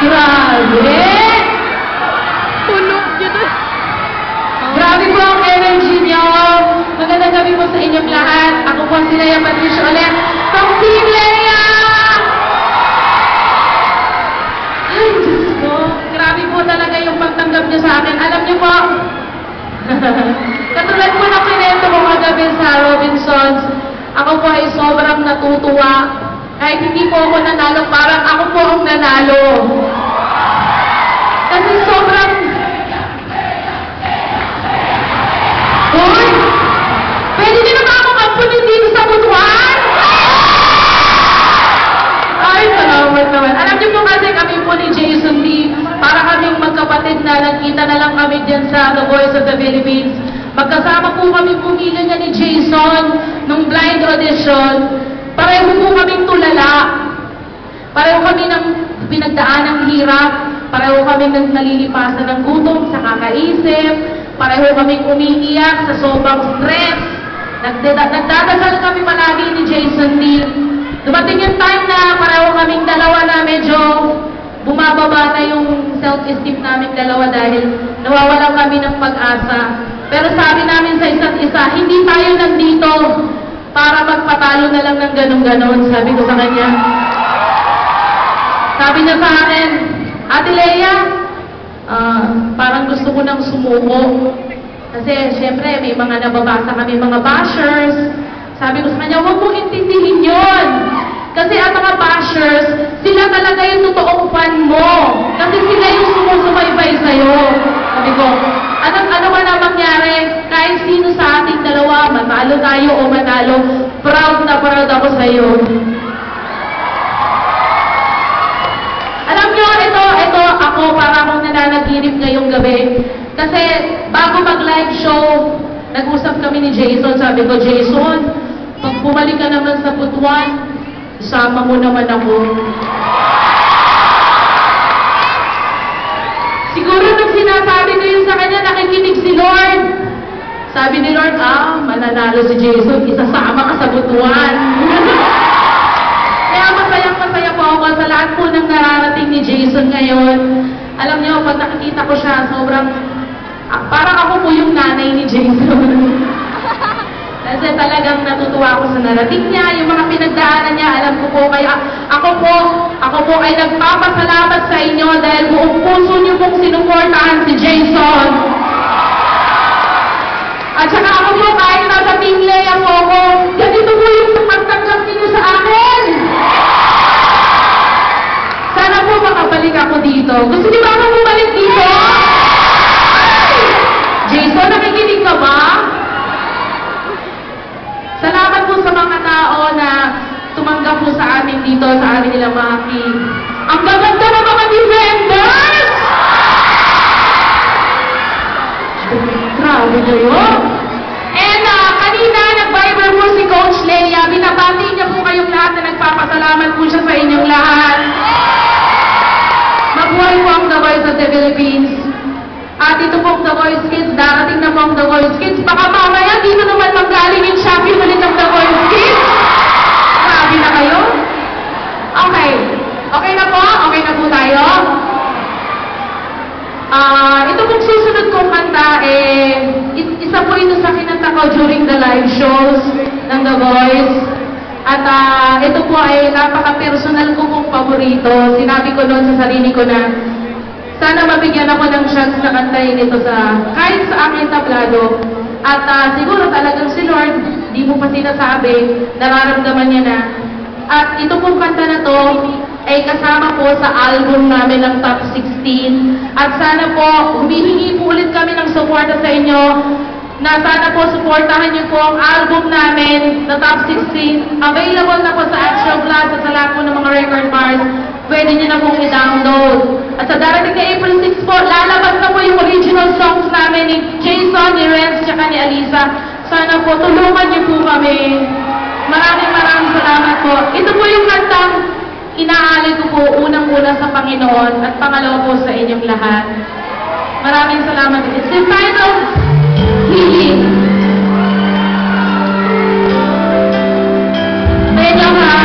Grabe! Puno dito. Grabe po ang energy niyo. Magandang gabi po sa inyong lahat. Ako po si Lea Patricia ulit from Team Lea! Ay, Diyos ko. Grabe po talaga yung pagtanggap niyo sa akin. Alam niyo po, katulad po ng kinento ko kagabi sa Robinsons, ako po ay sobrang natutuwa. Kahit hindi po ako nanalo, parang ako po ang nanalo. Kasi sobrang... Hoy! Pwede niyo na ba akong ampunin dito sa butuan? Ay, salamat naman. Alam niyo po kasi kami po ni Jason Lee, para kaming magkapatid na nagkita na lang kami dyan sa The Voice of the Philippines. Magkasama po kami pumila niya ni Jason nung blind audition. Pareho po kaming tulala. Pareho kami ng pinagdaan ng hirap. Pareho kami ng nalilipasan ng gutom sa kakaisip. Pareho kaming umiiyak sa sobrang stress. Nagdadasal kami palagi ni Jason Lee. Dumating yung time na pareho kaming dalawa na medyo bumababa na yung self-esteem namin dalawa dahil nawawalan kami ng pag-asa. Pero sabi namin sa isa't isa, hindi tayo nandito para magpatalo na lang ng ganun-ganon, sabi ko sa kanya. Sabi niya sa akin, Ate Lea, parang gusto ko nang sumuko. Kasi syempre may mga nababasa kami, mga bashers. Sabi ko sa kanya, huwag mong intindihin yun. Kasi ang mga bashers, sila talaga yung totoong fan mo. Kasi sila yung sumusubaybay sa'yo. Sabi ko, ano man ang mangyari, kahit sino sa ating dalawa, matalo tayo o manalo, proud na proud ako sa'yo. Alam nyo, ito ako, para akong nananaginip ngayong gabi. Kasi bago mag-live show, nag-usap kami ni Jason. Sabi ko, Jason, pag bumalik ka naman sa Butuan, isama mo naman ako. Siguro nung sinasabi ko yun sa kanya, nakikinig si Lord. Sabi ni Lord, mananalo si Jason, isasama ka sa Butuan. Kaya masayang-masaya po ako sa lahat po ng nararating ni Jason ngayon. Alam niyo, pag nakikita ko siya, sobrang, parang ako po yung nanay ni Jason. Kasi talagang natutuwa ako sa narating niya, yung mga pinagdaanan niya, alam ko po, kaya ako po ay nagpapasalamat sa inyo dahil buong puso niyo pong sinuportahan si Jason. At saka ako po, kahit nasa Team Lea po ako, ganito po yung pagtanggap niyo sa akin. Sana po makabalik ako dito. Gusto niyo ba ako bumalik dito? Jason, nakikinig ka ba? Salamat po sa mga tao na tumanggap po sa amin dito, sa amin nilang mga kids. Ang gaganda ng mga defenders! Grabe na yun. And kanina, nag-Viber po si Coach Lea. Binabati niya po kayong lahat na nagpapasalamat po siya sa inyong lahat. Mabuhay po ang The Voice of the Philippines. At ito pong The Voice Kids, darating na po ang The Voice Kids. Baka mamaya dito naman manggaling yung shopping ulit ng The Voice Kids. Sabi na kayo? Okay. Okay na po? Okay na po tayo? Ito pong susunod kong kanta, isa po ito sa kinanta ko during the live shows ng The Voice. At ito po ay napaka-personal ko pong paborito. Sinabi ko noon sa sarili ko na sana mabigyan ako ng chance na kantahin ito kahit sa aking tablado. At siguro talagang si Lord, di mo pa sinasabi, nararamdaman niya na. At ito pong kanta na to ay kasama po sa album namin ng Top 16. At sana po, humihingi po ulit kami ng suporta sa inyo na sana po suportahan niyo po ang album namin na Top 16. Available na po sa Astro Plus at sa lahat po ng mga record bars. Pwede niyo na pong i-download. At sa darating na April 6 po, lalabas na po yung original songs namin ni Jason, ni Renz, tsaka ni Alisa. Sana po, tulungan niyo po kami. Maraming salamat po. Ito po yung kantang inaalay ko po unang-una sa Panginoon at pangalawa po sa inyong lahat. Maraming salamat. It's entitled Healing. Medyo ha.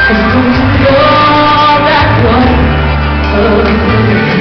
As kung mundo that was